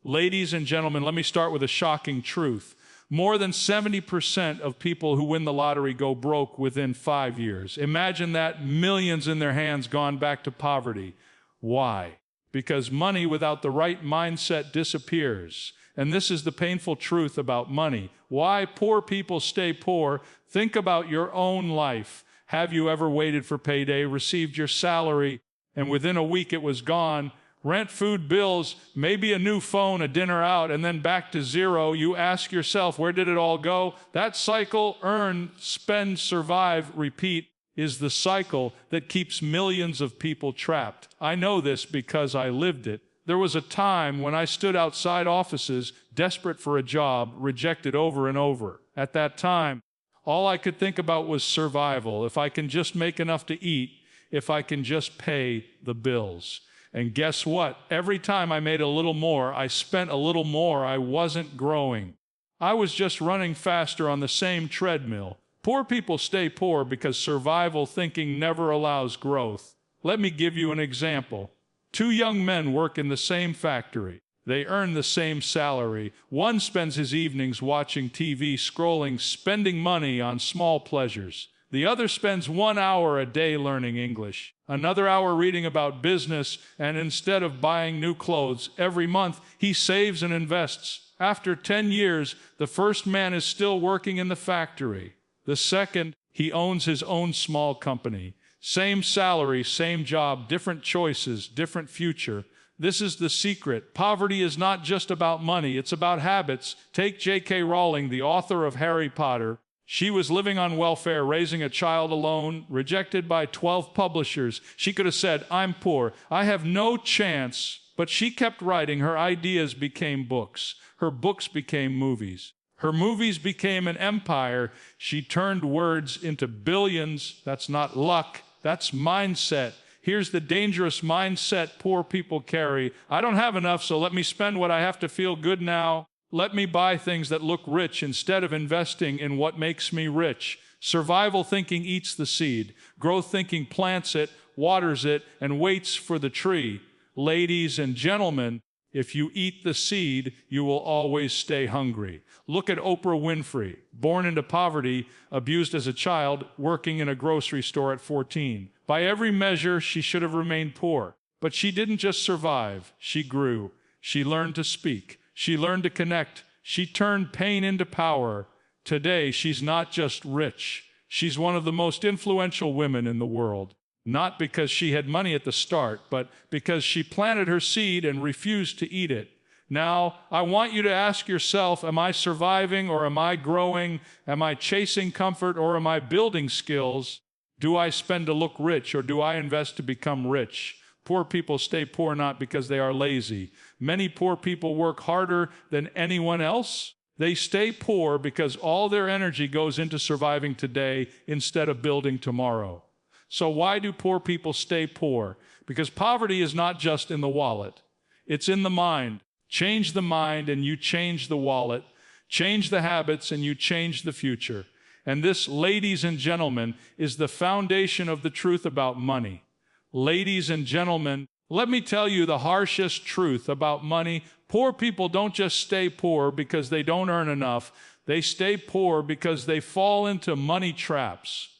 Ladies and gentlemen, let me start with a shocking truth. More than 70% of people who win the lottery go broke within 5 years. Imagine that, millions in their hands gone back to poverty. Why? Because money without the right mindset disappears. And this is the painful truth about money. Why poor people stay poor? Think about your own life. Have you ever waited for payday, received your salary, and within a week it was gone? Rent, food, bills, maybe a new phone, a dinner out, and then back to zero. You ask yourself, where did it all go? That cycle, earn, spend, survive, repeat, is the cycle that keeps millions of people trapped. I know this because I lived it. There was a time when I stood outside offices, desperate for a job, rejected over and over. At that time, all I could think about was survival. If I can just make enough to eat, if I can just pay the bills. And guess what? Every time I made a little more, I spent a little more, I wasn't growing. I was just running faster on the same treadmill. Poor people stay poor because survival thinking never allows growth. Let me give you an example. 2 young men work in the same factory. They earn the same salary. One spends his evenings watching TV, scrolling, spending money on small pleasures. The other spends 1 hour a day learning English, another hour reading about business, and instead of buying new clothes every month, he saves and invests. After 10 years, the first man is still working in the factory. The second, he owns his own small company. Same salary, same job, different choices, different future. This is the secret. Poverty is not just about money, it's about habits. Take J.K. Rowling, the author of Harry Potter. She was living on welfare, raising a child alone, rejected by 12 publishers. She could have said, I'm poor, I have no chance. But she kept writing. Her ideas became books. Her books became movies. Her movies became an empire. She turned words into billions. That's not luck, that's mindset. Here's the dangerous mindset poor people carry. I don't have enough, so let me spend what I have to feel good now. Let me buy things that look rich instead of investing in what makes me rich. Survival thinking eats the seed. Growth thinking plants it, waters it, and waits for the tree. Ladies and gentlemen, if you eat the seed, you will always stay hungry. Look at Oprah Winfrey, born into poverty, abused as a child, working in a grocery store at 14. By every measure, she should have remained poor. But she didn't just survive, she grew. She learned to speak. She learned to connect. She turned pain into power. Today, she's not just rich. She's one of the most influential women in the world. Not because she had money at the start, but because she planted her seed and refused to eat it. Now, I want you to ask yourself, am I surviving or am I growing? Am I chasing comfort or am I building skills? Do I spend to look rich or do I invest to become rich? Poor people stay poor not because they are lazy. Many poor people work harder than anyone else. They stay poor because all their energy goes into surviving today instead of building tomorrow. So why do poor people stay poor? Because poverty is not just in the wallet. It's in the mind. Change the mind and you change the wallet. Change the habits and you change the future. And this, ladies and gentlemen, is the foundation of the truth about money. Ladies and gentlemen, let me tell you the harshest truth about money. Poor people don't just stay poor because they don't earn enough. They stay poor because they fall into money traps.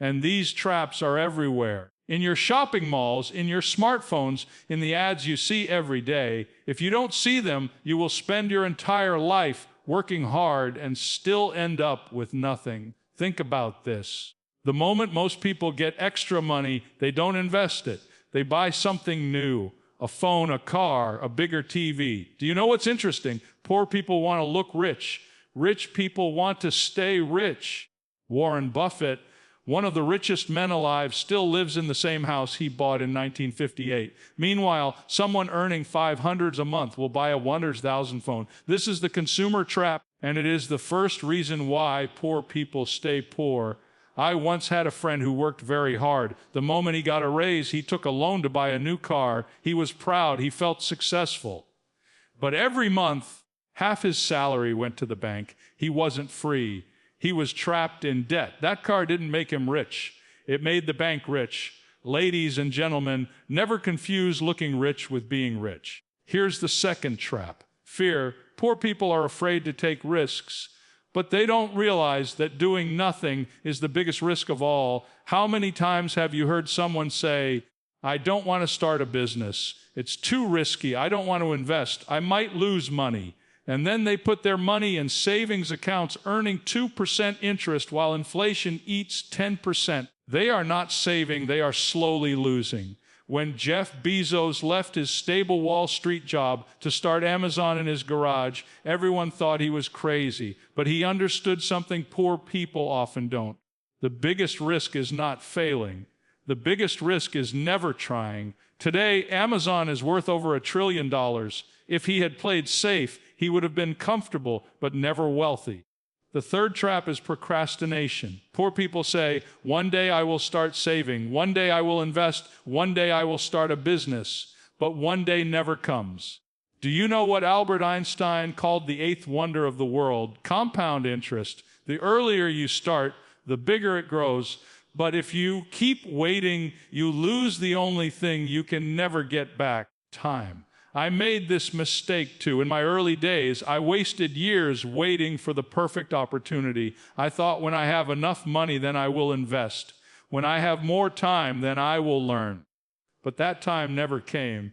And these traps are everywhere. In your shopping malls, in your smartphones, in the ads you see every day. If you don't see them, you will spend your entire life working hard and still end up with nothing. Think about this. The moment most people get extra money, they don't invest it. They buy something new, a phone, a car, a bigger TV. Do you know what's interesting? Poor people want to look rich. Rich people want to stay rich. Warren Buffett, one of the richest men alive, still lives in the same house he bought in 1958. Meanwhile, someone earning $500 a month will buy a $100,000 phone. This is the consumer trap, and it is the first reason why poor people stay poor. I once had a friend who worked very hard. The moment he got a raise, he took a loan to buy a new car. He was proud. He felt successful. But every month, half his salary went to the bank. He wasn't free. He was trapped in debt. That car didn't make him rich. It made the bank rich. Ladies and gentlemen, never confuse looking rich with being rich. Here's the second trap. Fear. Poor people are afraid to take risks, but they don't realize that doing nothing is the biggest risk of all. How many times have you heard someone say, I don't want to start a business. It's too risky. I don't want to invest. I might lose money. And then they put their money in savings accounts earning 2% interest while inflation eats 10%. They are not saving. They are slowly losing. When Jeff Bezos left his stable Wall Street job to start Amazon in his garage, everyone thought he was crazy. But he understood something poor people often don't. The biggest risk is not failing. The biggest risk is never trying. Today, Amazon is worth over $1 trillion. If he had played safe, he would have been comfortable, but never wealthy. The third trap is procrastination. Poor people say, one day I will start saving, one day I will invest, one day I will start a business, but one day never comes. Do you know what Albert Einstein called the eighth wonder of the world? Compound interest. The earlier you start, the bigger it grows. But if you keep waiting, you lose the only thing you can never get back: time. I made this mistake too. In my early days, I wasted years waiting for the perfect opportunity. I thought, when I have enough money, then I will invest. When I have more time, then I will learn. But that time never came.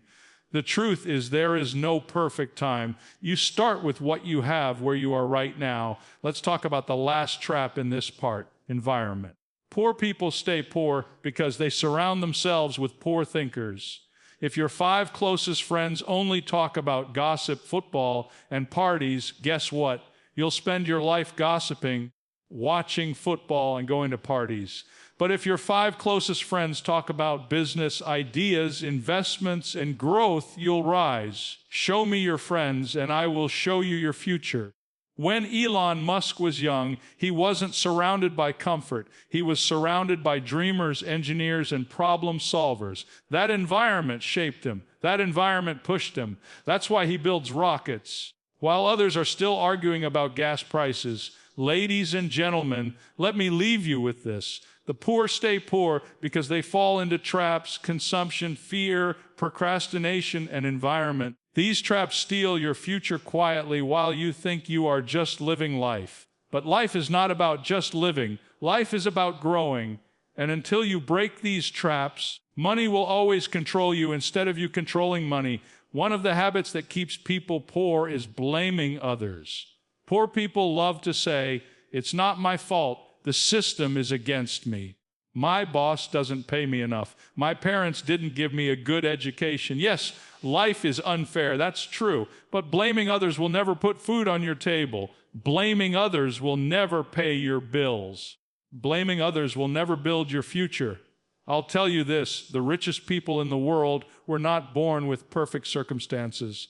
The truth is, there is no perfect time. You start with what you have where you are right now. Let's talk about the last trap in this part: environment. Poor people stay poor because they surround themselves with poor thinkers. If your 5 closest friends only talk about gossip, football, and parties, guess what? You'll spend your life gossiping, watching football, and going to parties. But if your 5 closest friends talk about business, ideas, investments, and growth, you'll rise. Show me your friends, and I will show you your future. When Elon Musk was young, he wasn't surrounded by comfort. He was surrounded by dreamers, engineers, and problem solvers. That environment shaped him. That environment pushed him. That's why he builds rockets. While others are still arguing about gas prices, ladies and gentlemen, let me leave you with this. The poor stay poor because they fall into traps: consumption, fear, procrastination, and environment. These traps steal your future quietly while you think you are just living life. But life is not about just living. Life is about growing. And until you break these traps, money will always control you instead of you controlling money. One of the habits that keeps people poor is blaming others. Poor people love to say, "It's not my fault. The system is against me. My boss doesn't pay me enough. My parents didn't give me a good education." Yes, life is unfair. That's true. But blaming others will never put food on your table. Blaming others will never pay your bills. Blaming others will never build your future. I'll tell you this: the richest people in the world were not born with perfect circumstances.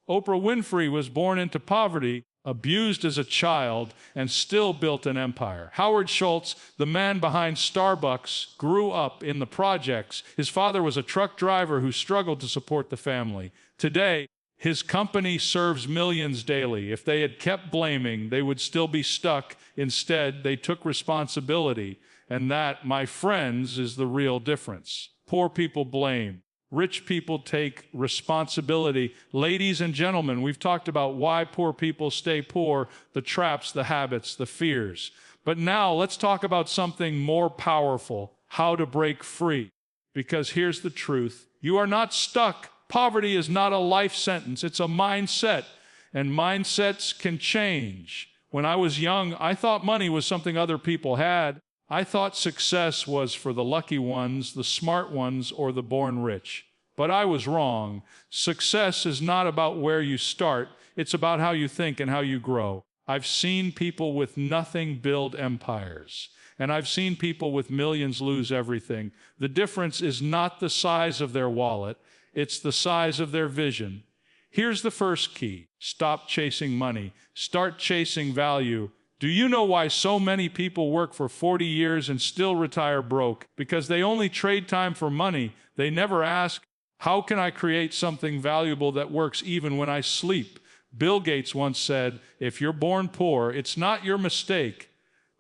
Oprah Winfrey was born into poverty, abused as a child, and still built an empire. Howard Schultz, the man behind Starbucks, grew up in the projects. His father was a truck driver who struggled to support the family. Today, his company serves millions daily. If they had kept blaming, they would still be stuck. Instead, they took responsibility. And that, my friends, is the real difference. Poor people blame. Rich people take responsibility. Ladies and gentlemen, we've talked about why poor people stay poor, the traps, the habits, the fears. But now let's talk about something more powerful: how to break free. Because here's the truth: you are not stuck. Poverty is not a life sentence. It's a mindset. And mindsets can change. When I was young, I thought money was something other people had. I thought success was for the lucky ones, the smart ones, or the born rich. But I was wrong. Success is not about where you start. It's about how you think and how you grow. I've seen people with nothing build empires. And I've seen people with millions lose everything. The difference is not the size of their wallet. It's the size of their vision. Here's the first key: stop chasing money. Start chasing value. Do you know why so many people work for 40 years and still retire broke? Because they only trade time for money. They never ask, how can I create something valuable that works even when I sleep? Bill Gates once said, if you're born poor, it's not your mistake.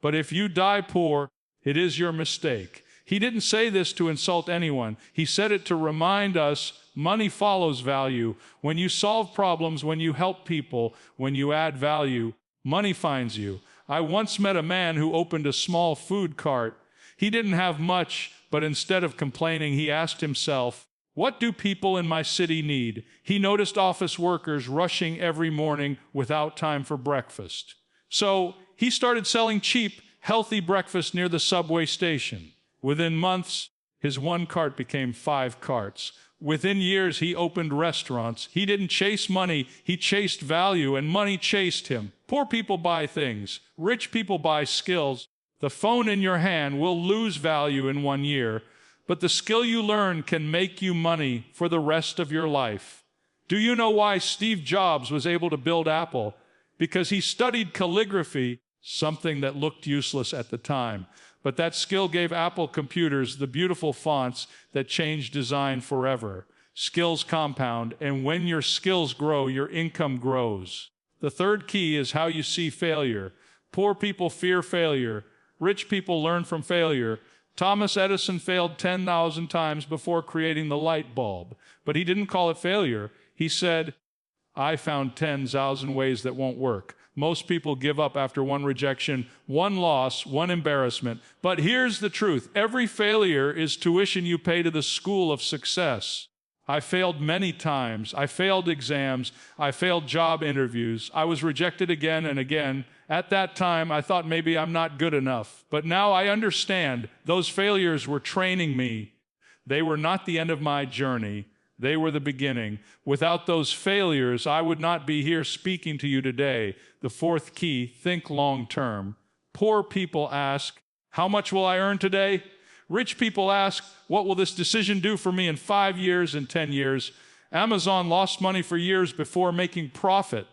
But if you die poor, it is your mistake. He didn't say this to insult anyone. He said it to remind us Money follows value. When you solve problems, when you help people, when you add value, money finds you. I once met a man who opened a small food cart. He didn't have much, but instead of complaining, he asked himself, what do people in my city need? He noticed office workers rushing every morning without time for breakfast. So he started selling cheap, healthy breakfast near the subway station. Within months, his one cart became 5 carts. Within years, he opened restaurants. He didn't chase money, he chased value, and money chased him. Poor people buy things. Rich people buy skills. The phone in your hand will lose value in 1 year, but the skill you learn can make you money for the rest of your life. Do you know why Steve Jobs was able to build Apple? Because he studied calligraphy, something that looked useless at the time. But that skill gave Apple computers the beautiful fonts that changed design forever. Skills compound, and when your skills grow, your income grows. The third key is how you see failure. Poor people fear failure. Rich people learn from failure. Thomas Edison failed 10,000 times before creating the light bulb. But he didn't call it failure. He said, I found 10,000 ways that won't work. Most people give up after one rejection, one loss, one embarrassment. But here's the truth. Every failure is tuition you pay to the school of success. I failed many times. I failed exams. I failed job interviews. I was rejected again and again. At that time, I thought maybe I'm not good enough. But now I understand those failures were training me. They were not the end of my journey. They were the beginning. Without those failures, I would not be here speaking to you today. The fourth key, think long term. Poor people ask, how much will I earn today? Rich people ask, what will this decision do for me in 5 years and 10 years? Amazon lost money for years before making profit.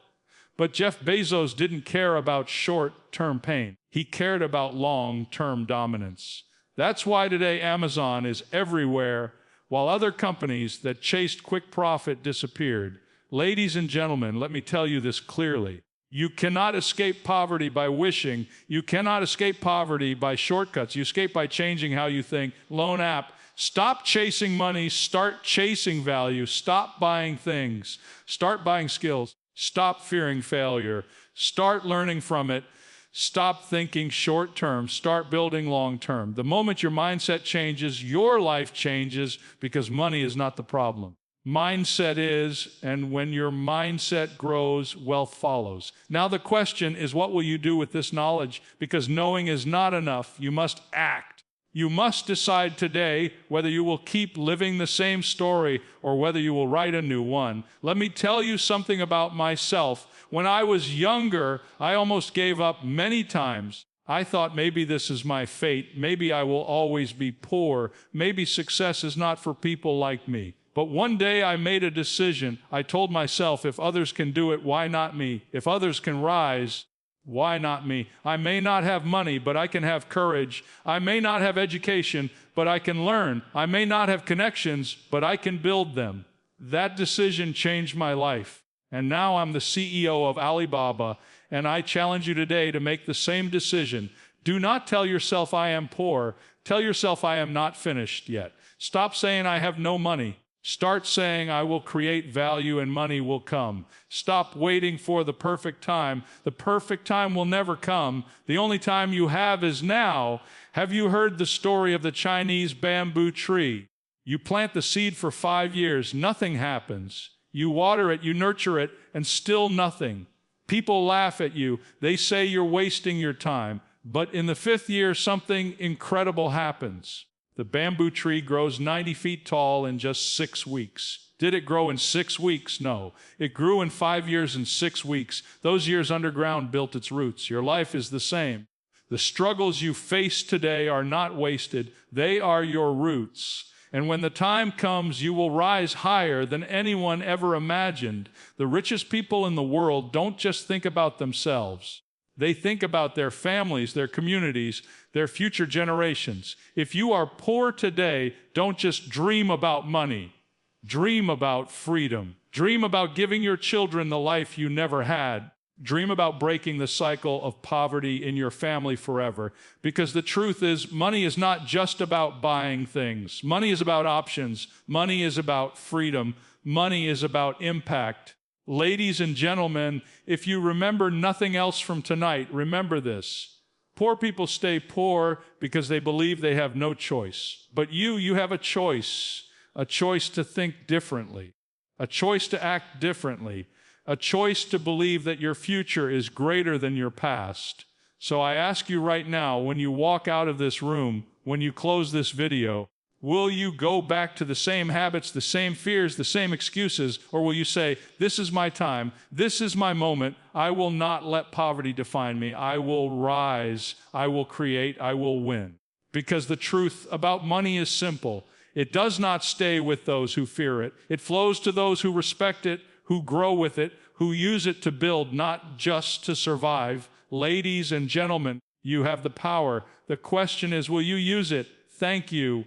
But Jeff Bezos didn't care about short-term pain. He cared about long-term dominance. That's why today Amazon is everywhere, while other companies that chased quick profit disappeared. Ladies and gentlemen, let me tell you this clearly. You cannot escape poverty by wishing. You cannot escape poverty by shortcuts. You escape by changing how you think. Lone app. Stop chasing money. Start chasing value. Stop buying things. Start buying skills. Stop fearing failure. Start learning from it. Stop thinking short term. Start building long term. The moment your mindset changes, your life changes, because money is not the problem. Mindset is, and when your mindset grows, wealth follows. Now the question is, what will you do with this knowledge? Because knowing is not enough. You must act. You must decide today whether you will keep living the same story or whether you will write a new one. Let me tell you something about myself. When I was younger, I almost gave up many times. I thought maybe this is my fate. Maybe I will always be poor. Maybe success is not for people like me. But one day I made a decision. I told myself, if others can do it, why not me? If others can rise, why not me? I may not have money, but I can have courage. I may not have education, but I can learn. I may not have connections, but I can build them. That decision changed my life. And now I'm the CEO of Alibaba, and I challenge you today to make the same decision. Do not tell yourself I am poor. Tell yourself I am not finished yet. Stop saying I have no money. Start saying I will create value and money will come. Stop waiting for the perfect time. The perfect time will never come. The only time you have is now. Have you heard the story of the Chinese bamboo tree? You plant the seed for 5 years, nothing happens. You water it, you nurture it, and still nothing. People laugh at you. They say you're wasting your time. But in the 5th year, something incredible happens. The bamboo tree grows 90 feet tall in just 6 weeks. Did it grow in 6 weeks? No. It grew in 5 years and 6 weeks. Those years underground built its roots. Your life is the same. The struggles you face today are not wasted. They are your roots. And when the time comes, you will rise higher than anyone ever imagined. The richest people in the world don't just think about themselves. They think about their families, their communities, their future generations. If you are poor today, don't just dream about money. Dream about freedom. Dream about giving your children the life you never had. Dream about breaking the cycle of poverty in your family forever. Because the truth is, money is not just about buying things. Money is about options. Money is about freedom. Money is about impact. Ladies and gentlemen, if you remember nothing else from tonight, remember this. Poor people stay poor because they believe they have no choice. But you have a choice to think differently, a choice to act differently, a choice to believe that your future is greater than your past. So I ask you right now, when you walk out of this room, when you close this video, will you go back to the same habits, the same fears, the same excuses, or will you say, this is my time, this is my moment, I will not let poverty define me, I will rise, I will create, I will win. Because the truth about money is simple. It does not stay with those who fear it. It flows to those who respect it, who grow with it, who use it to build, not just to survive. Ladies and gentlemen, you have the power. The question is, will you use it? Thank you.